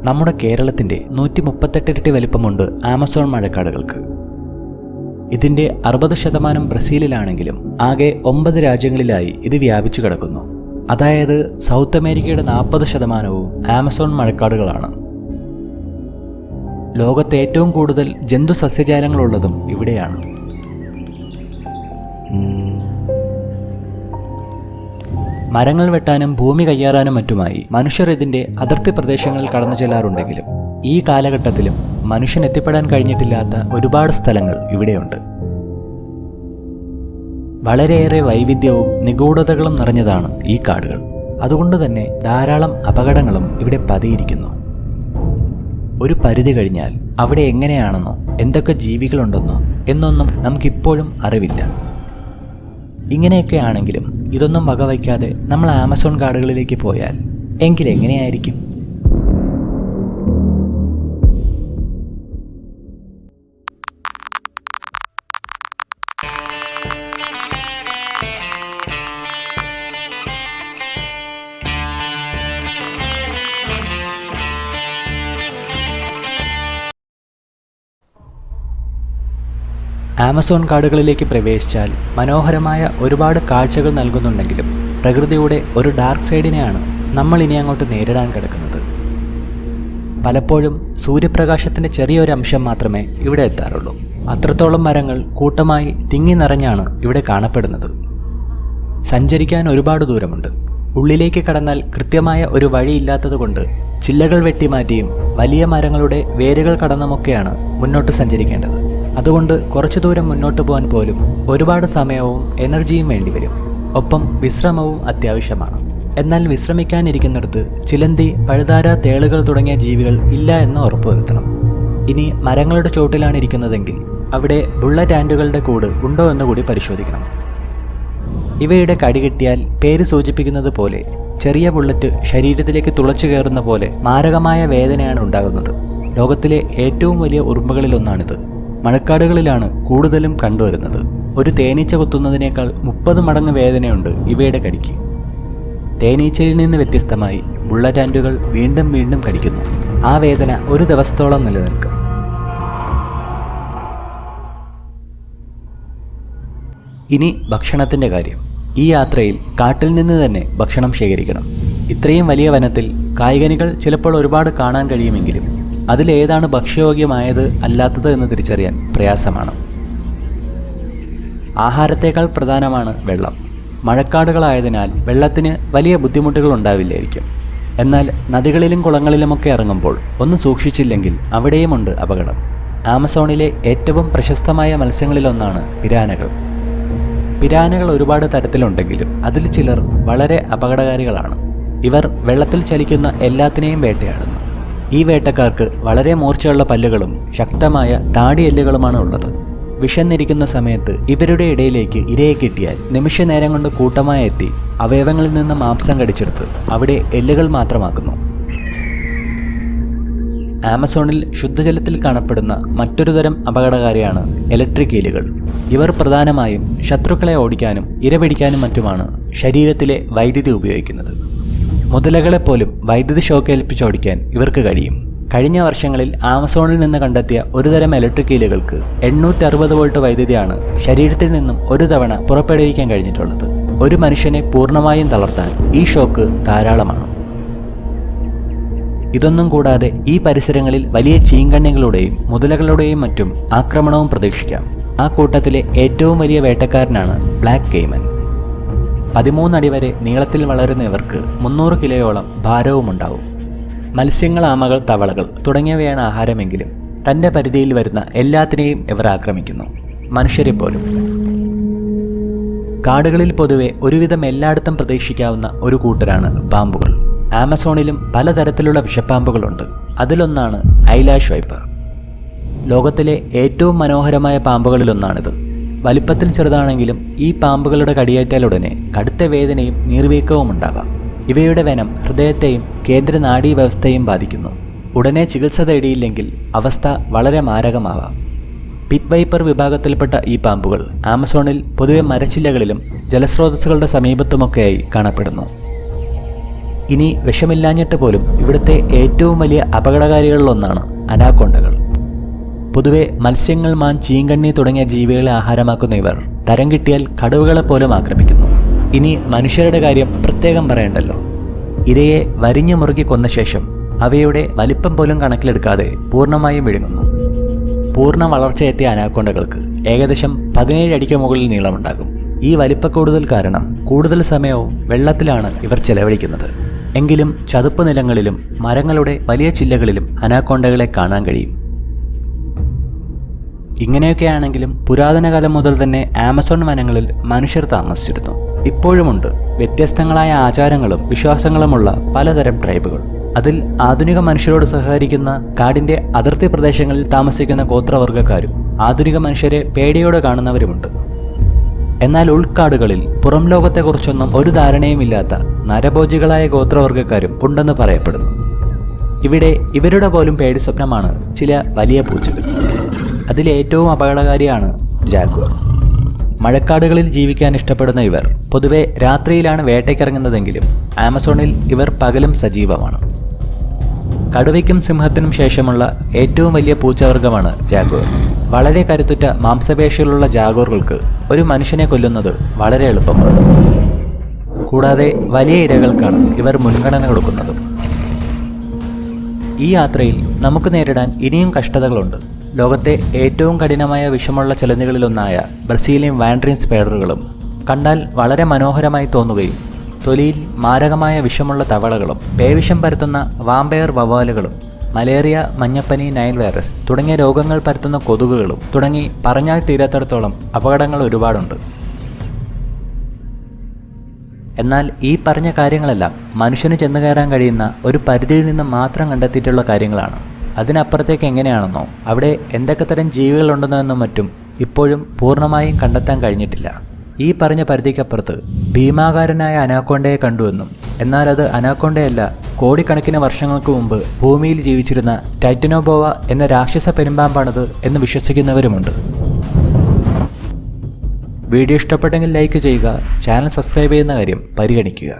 നമ്മുടെ കേരളത്തിൻ്റെ 138 ഇരട്ടി വലിപ്പമുണ്ട് ആമസോൺ മഴക്കാടുകൾക്ക്. ഇതിൻ്റെ 60% ബ്രസീലിലാണെങ്കിലും ആകെ 9 രാജ്യങ്ങളിലായി ഇത് വ്യാപിച്ചു കിടക്കുന്നു. അതായത് സൗത്ത് അമേരിക്കയുടെ 40% ആമസോൺ മഴക്കാടുകളാണ്. ലോകത്തെ ഏറ്റവും കൂടുതൽ ജന്തു സസ്യജാലങ്ങളുള്ളതും ഇവിടെയാണ്. മരങ്ങൾ വെട്ടാനും ഭൂമി കയ്യേറാനും മറ്റുമായി മനുഷ്യർ ഇതിൻ്റെ അതിർത്തി പ്രദേശങ്ങളിൽ കടന്നു ചെല്ലാറുണ്ടെങ്കിലും ഈ കാലഘട്ടത്തിലും മനുഷ്യൻ എത്തിപ്പെടാൻ കഴിഞ്ഞിട്ടില്ലാത്ത ഒരുപാട് സ്ഥലങ്ങൾ ഇവിടെയുണ്ട്. വളരെയേറെ വൈവിധ്യവും നിഗൂഢതകളും നിറഞ്ഞതാണ് ഈ കാടുകൾ. അതുകൊണ്ട് തന്നെ ധാരാളം അപകടങ്ങളും ഇവിടെ പതിയിരിക്കുന്നു. ഒരു പരിധി കഴിഞ്ഞാൽ അവിടെ എങ്ങനെയാണെന്നോ എന്തൊക്കെ ജീവികളുണ്ടെന്നോ എന്നൊന്നും നമുക്കിപ്പോഴും അറിവില്ല. ഇങ്ങനെയൊക്കെ ആണെങ്കിലും ഇതൊന്നും വകവയ്ക്കാതെ നമ്മൾ ആമസോൺ കാടുകളിലേക്ക് പോയാൽ എങ്കിലെങ്ങനെയായിരിക്കും? ആമസോൺ കാടുകളിലേക്ക് പ്രവേശിച്ചാൽ മനോഹരമായ ഒരുപാട് കാഴ്ചകൾ നൽകുന്നുണ്ടെങ്കിലും പ്രകൃതിയുടെ ഒരു ഡാർക്ക് സൈഡിനെയാണ് നമ്മൾ ഇനി അങ്ങോട്ട് നേരിടാൻ കിടക്കുന്നത്. പലപ്പോഴും സൂര്യപ്രകാശത്തിൻ്റെ ചെറിയൊരു അംശം മാത്രമേ ഇവിടെ എത്താറുള്ളൂ. അത്രത്തോളം മരങ്ങൾ കൂട്ടമായി തിങ്ങി നിറഞ്ഞാണ് ഇവിടെ കാണപ്പെടുന്നത്. സഞ്ചരിക്കാൻ ഒരുപാട് ദൂരമുണ്ട്. ഉള്ളിലേക്ക് കടന്നാൽ കൃത്യമായ ഒരു വഴിയില്ലാത്തതുകൊണ്ട് ചില്ലകൾ വെട്ടിമാറ്റിയും വലിയ മരങ്ങളുടെ വേരുകൾ കടന്നുമൊക്കെയാണ് മുന്നോട്ട് സഞ്ചരിക്കേണ്ടത്. അതുകൊണ്ട് കുറച്ചു ദൂരം മുന്നോട്ട് പോകാൻ പോലും ഒരുപാട് സമയവും എനർജിയും വേണ്ടിവരും. ഒപ്പം വിശ്രമവും അത്യാവശ്യമാണ്. എന്നാൽ വിശ്രമിക്കാനിരിക്കുന്നിടത്ത് ചിലന്തി, പഴുതാര, തേളുകൾ തുടങ്ങിയ ജീവികൾ ഇല്ല എന്ന് ഉറപ്പുവരുത്തണം. ഇനി മരങ്ങളുടെ ചോട്ടിലാണ് ഇരിക്കുന്നതെങ്കിൽ അവിടെ ബുള്ളറ്റ് ആൻറ്റുകളുടെ കൂട് ഉണ്ടോ എന്ന് കൂടി പരിശോധിക്കണം. ഇവയുടെ കടി കിട്ടിയാൽ പേര് സൂചിപ്പിക്കുന്നത് പോലെ ചെറിയ ബുള്ളറ്റ് ശരീരത്തിലേക്ക് തുളച്ചു കയറുന്ന പോലെ മാരകമായ വേദനയാണ് ഉണ്ടാകുന്നത്. ലോകത്തിലെ ഏറ്റവും വലിയ ഉറുമ്പുകളിലൊന്നാണിത്. മഴക്കാടുകളിലാണ് കൂടുതലും കണ്ടുവരുന്നത്. ഒരു തേനീച്ച കുത്തുന്നതിനേക്കാൾ 30 മടങ്ങ് വേദനയുണ്ട് ഇവയുടെ കടിക്ക്. തേനീച്ചയിൽ നിന്ന് വ്യത്യസ്തമായി ബുള്ളറ്റ് ആൻറ്റുകൾ വീണ്ടും വീണ്ടും കടിക്കുന്നു. ആ വേദന ഒരു ദിവസത്തോളം നിലനിൽക്കും. ഇനി ഭക്ഷണത്തിൻ്റെ കാര്യം. ഈ യാത്രയിൽ കാട്ടിൽ നിന്ന് തന്നെ ഭക്ഷണം ശേഖരിക്കണം. ഇത്രയും വലിയ വനത്തിൽ കായ്കനികൾ ചിലപ്പോൾ ഒരുപാട് കാണാൻ കഴിയുമെങ്കിലും അതിലേതാണ് ഭക്ഷ്യയോഗ്യമായത് അല്ലാത്തത് എന്ന് തിരിച്ചറിയാൻ പ്രയാസമാണ്. ആഹാരത്തേക്കാൾ പ്രധാനമാണ് വെള്ളം. മഴക്കാടുകളായതിനാൽ വെള്ളത്തിന് വലിയ ബുദ്ധിമുട്ടുകൾ ഉണ്ടാവില്ലായിരിക്കും. എന്നാൽ നദികളിലും കുളങ്ങളിലുമൊക്കെ ഇറങ്ങുമ്പോൾ ഒന്ന് സൂക്ഷിച്ചില്ലെങ്കിൽ അവിടെയുമുണ്ട് അപകടം. ആമസോണിലെ ഏറ്റവും പ്രശസ്തമായ മത്സ്യങ്ങളിലൊന്നാണ് പിരാനകൾ. പിരാനകൾ ഒരുപാട് തരത്തിലുണ്ടെങ്കിലും അതിൽ ചിലർ വളരെ അപകടകാരികളാണ്. ഇവർ വെള്ളത്തിൽ ചലിക്കുന്ന എല്ലാത്തിനെയും വേട്ടയാടുന്നു. ഈ വേട്ടക്കാർക്ക് വളരെ മൂർച്ചയുള്ള പല്ലുകളും ശക്തമായ താടിയെല്ലുകളുമാണ് ഉള്ളത്. വിശന്നിരിക്കുന്ന സമയത്ത് ഇവരുടെ ഇടയിലേക്ക് ഇരയെ കിട്ടിയാൽ നിമിഷ നേരം കൊണ്ട് കൂട്ടമായി എത്തി അവയവങ്ങളിൽ നിന്ന് മാംസം കടിച്ചെടുത്ത് അവിടെ എല്ലുകൾ മാത്രമാക്കുന്നു. ആമസോണിൽ ശുദ്ധജലത്തിൽ കാണപ്പെടുന്ന മറ്റൊരു തരം അപകടകാരിയാണ് ഇലക്ട്രിക് ഈലുകൾ. ഇവർ പ്രധാനമായും ശത്രുക്കളെ ഓടിക്കാനും ഇരപിടിക്കാനും മറ്റുമാണ് ശരീരത്തിലെ വൈദ്യുതി ഉപയോഗിക്കുന്നത്. മുതലകളെപ്പോലും വൈദ്യുതി ഷോക്ക് ഏൽപ്പിച്ചോടിക്കാൻ ഇവർക്ക് കഴിയും. കഴിഞ്ഞ വർഷങ്ങളിൽ ആമസോണിൽ നിന്ന് കണ്ടെത്തിയ ഒരുതരം ഇലക്ട്രിക് ഈലുകൾക്ക് 860 വോൾട്ട് വൈദ്യുതിയാണ് ശരീരത്തിൽ നിന്നും ഒരു തവണ പുറപ്പെടുവിക്കാൻ കഴിഞ്ഞിട്ടുള്ളത്. ഒരു മനുഷ്യനെ പൂർണ്ണമായും തളർത്താൻ ഈ ഷോക്ക് ധാരാളമാണ്. ഇതൊന്നും കൂടാതെ ഈ പരിസരങ്ങളിൽ വലിയ ചീങ്കണ്ണികളുടെയും മുതലകളുടെയും മറ്റും ആക്രമണവും പ്രതീക്ഷിക്കാം. ആ കൂട്ടത്തിലെ ഏറ്റവും വലിയ വേട്ടക്കാരനാണ് ബ്ലാക്ക് കെയ്മൻ. 13 അടി വരെ നീളത്തിൽ വളരുന്ന ഇവർക്ക് 300 കിലോയോളം ഭാരവുമുണ്ടാവും. മത്സ്യങ്ങൾ, ആമകൾ, തവളകൾ തുടങ്ങിയവയാണ് ആഹാരമെങ്കിലും തൻ്റെ പരിധിയിൽ വരുന്ന എല്ലാത്തിനെയും ഇവർ ആക്രമിക്കുന്നു, മനുഷ്യരെപ്പോലും. കാടുകളിൽ പൊതുവെ ഒരുവിധം എല്ലായിടത്തും പ്രതീക്ഷിക്കാവുന്ന ഒരു കൂട്ടരാണ് പാമ്പുകൾ. ആമസോണിലും പലതരത്തിലുള്ള വിഷപ്പാമ്പുകളുണ്ട്. അതിലൊന്നാണ് ഐലാഷ് വൈപ്പർ. ലോകത്തിലെ ഏറ്റവും മനോഹരമായ പാമ്പുകളിലൊന്നാണിത്. വലിപ്പത്തിൽ ചെറുതാണെങ്കിലും ഈ പാമ്പുകളുടെ കടിയേറ്റാലുടനെ കടുത്ത വേദനയും നീർവീക്കവും ഉണ്ടാകാം. ഇവയുടെ വെനം ഹൃദയത്തെയും കേന്ദ്ര നാഡീവ്യവസ്ഥയെയും ബാധിക്കുന്നു. ഉടനെ ചികിത്സ തേടിയില്ലെങ്കിൽ അവസ്ഥ വളരെ മാരകമാവാം. പിറ്റ് വൈപ്പർ വിഭാഗത്തിൽപ്പെട്ട ഈ പാമ്പുകൾ ആമസോണിൽ പൊതുവെ മരച്ചില്ലകളിലും ജലസ്രോതസ്സുകളുടെ സമീപത്തുമൊക്കെയായി കാണപ്പെടുന്നു. ഇനി വിഷമില്ലാഞ്ഞിട്ട് പോലും ഇവിടുത്തെ ഏറ്റവും വലിയ അപകടകാരികളിലൊന്നാണ് അനാക്കോണ്ടകൾ. പൊതുവെ മത്സ്യങ്ങൾ, മാൻ, ചീങ്കണ്ണി തുടങ്ങിയ ജീവികളെ ആഹാരമാക്കുന്ന ഇവർ തരം കിട്ടിയാൽ കടുവകളെ പോലും ആക്രമിക്കുന്നു. ഇനി മനുഷ്യരുടെ കാര്യം പ്രത്യേകം പറയണ്ടല്ലോ. ഇരയെ വരിഞ്ഞു മുറുക്കി കൊന്ന ശേഷം അവയുടെ വലിപ്പം പോലും കണക്കിലെടുക്കാതെ പൂർണ്ണമായും വിഴുങ്ങുന്നു. പൂർണ്ണ വളർച്ചയെത്തിയ അനാക്കോണ്ടകൾക്ക് ഏകദേശം 17 അടിക്ക് മുകളിൽ നീളമുണ്ടാകും. ഈ വലിപ്പക്കൂടുതൽ കാരണം കൂടുതൽ സമയവും വെള്ളത്തിലാണ് ഇവർ ചെലവഴിക്കുന്നത്. എങ്കിലും ചതുപ്പ് നിലങ്ങളിലും മരങ്ങളുടെ വലിയ ചില്ലകളിലും അനാക്കോണ്ടകളെ കാണാൻ കഴിയും. ഇങ്ങനെയൊക്കെയാണെങ്കിലും പുരാതന കാലം മുതൽ തന്നെ ആമസോൺ വനങ്ങളിൽ മനുഷ്യർ താമസിച്ചിരുന്നു. ഇപ്പോഴുമുണ്ട് വ്യത്യസ്തങ്ങളായ ആചാരങ്ങളും വിശ്വാസങ്ങളുമുള്ള പലതരം ട്രൈബുകൾ. അതിൽ ആധുനിക മനുഷ്യരോട് സഹകരിക്കുന്ന കാടിന്റെ അതിർത്തി പ്രദേശങ്ങളിൽ താമസിക്കുന്ന ഗോത്രവർഗ്ഗക്കാരും ആധുനിക മനുഷ്യരെ പേടിയോടെ കാണുന്നവരുമുണ്ട്. എന്നാൽ ഉൾക്കാടുകളിൽ പുറം ലോകത്തെക്കുറിച്ചൊന്നും ഒരു ധാരണയുമില്ലാത്ത നരഭോജികളായ ഗോത്രവർഗ്ഗക്കാരും ഉണ്ടെന്ന് പറയപ്പെടുന്നു. ഇവിടെ ഇവരുടെ പോലും പേടി സ്വപ്നമാണ് ചില വലിയ പൂച്ചകൾ. അതിലേറ്റവും അപകടകാരിയാണ് ജാഗ്വർ. മഴക്കാടുകളിൽ ജീവിക്കാൻ ഇഷ്ടപ്പെടുന്ന ഇവർ പൊതുവെ രാത്രിയിലാണ് വേട്ടയ്ക്കിറങ്ങുന്നതെങ്കിലും ആമസോണിൽ ഇവർ പകലും സജീവമാണ്. കടുവയ്ക്കും സിംഹത്തിനും ശേഷമുള്ള ഏറ്റവും വലിയ പൂച്ചവർഗമാണ് ജാഗ്വർ. വളരെ കരുത്തുറ്റ മാംസപേശികളുള്ള ജാഗ്വറുകൾക്ക് ഒരു മനുഷ്യനെ കൊല്ലുന്നത് വളരെ എളുപ്പമാണ്. കൂടാതെ വലിയ ഇരകൾക്കാണ് ഇവർ മുൻഗണന കൊടുക്കുന്നത്. ഈ യാത്രയിൽ നമുക്ക് നേരിടാൻ ഇനിയും കഷ്ടതകളുണ്ട്. ലോകത്തെ ഏറ്റവും കഠിനമായ വിഷമുള്ള ചിലന്തികളിലൊന്നായ ബ്രസീലിയൻ വാൻഡ്രീൻ സ്പൈഡറുകളും, കണ്ടാൽ വളരെ മനോഹരമായി തോന്നുകയും തൊലിയിൽ മാരകമായ വിഷമുള്ള തവളകളും, പേവിഷം പരത്തുന്ന വാമ്പയർ വവ്വാലുകളും, മലേറിയ, മഞ്ഞപ്പനി, നൈൽ വൈറസ് തുടങ്ങിയ രോഗങ്ങൾ പരത്തുന്ന കൊതുകുകളും തുടങ്ങി പറഞ്ഞാൽ തീരാത്തിടത്തോളം അപകടങ്ങൾ ഒരുപാടുണ്ട്. എന്നാൽ ഈ പറഞ്ഞ കാര്യങ്ങളെല്ലാം മനുഷ്യന് ചെന്നു കയറാൻ കഴിയുന്ന ഒരു പരിധിയിൽ നിന്ന് മാത്രം കണ്ടെത്തിയിട്ടുള്ള കാര്യങ്ങളാണ്. അതിനപ്പുറത്തേക്ക് എങ്ങനെയാണെന്നോ അവിടെ എന്തൊക്കെ തരം ജീവികളുണ്ടെന്നോ മറ്റും ഇപ്പോഴും പൂർണ്ണമായും കണ്ടെത്താൻ കഴിഞ്ഞിട്ടില്ല. ഈ പറഞ്ഞ പരിധിക്കപ്പുറത്ത് ഭീമാകാരനായ അനാക്കോണ്ടയെ കണ്ടുവെന്നും, എന്നാൽ അത് അനാക്കോണ്ടയല്ല, കോടിക്കണക്കിന് വർഷങ്ങൾക്ക് മുമ്പ് ഭൂമിയിൽ ജീവിച്ചിരുന്ന ടൈറ്റനോബോവ എന്ന രാക്ഷസ പെരുമ്പാമ്പാണത് എന്ന് വിശ്വസിക്കുന്നവരുമുണ്ട്. വീഡിയോ ഇഷ്ടപ്പെട്ടെങ്കിൽ ലൈക്ക് ചെയ്യുക, ചാനൽ സബ്സ്ക്രൈബ് ചെയ്യുന്ന കാര്യം പരിഗണിക്കുക.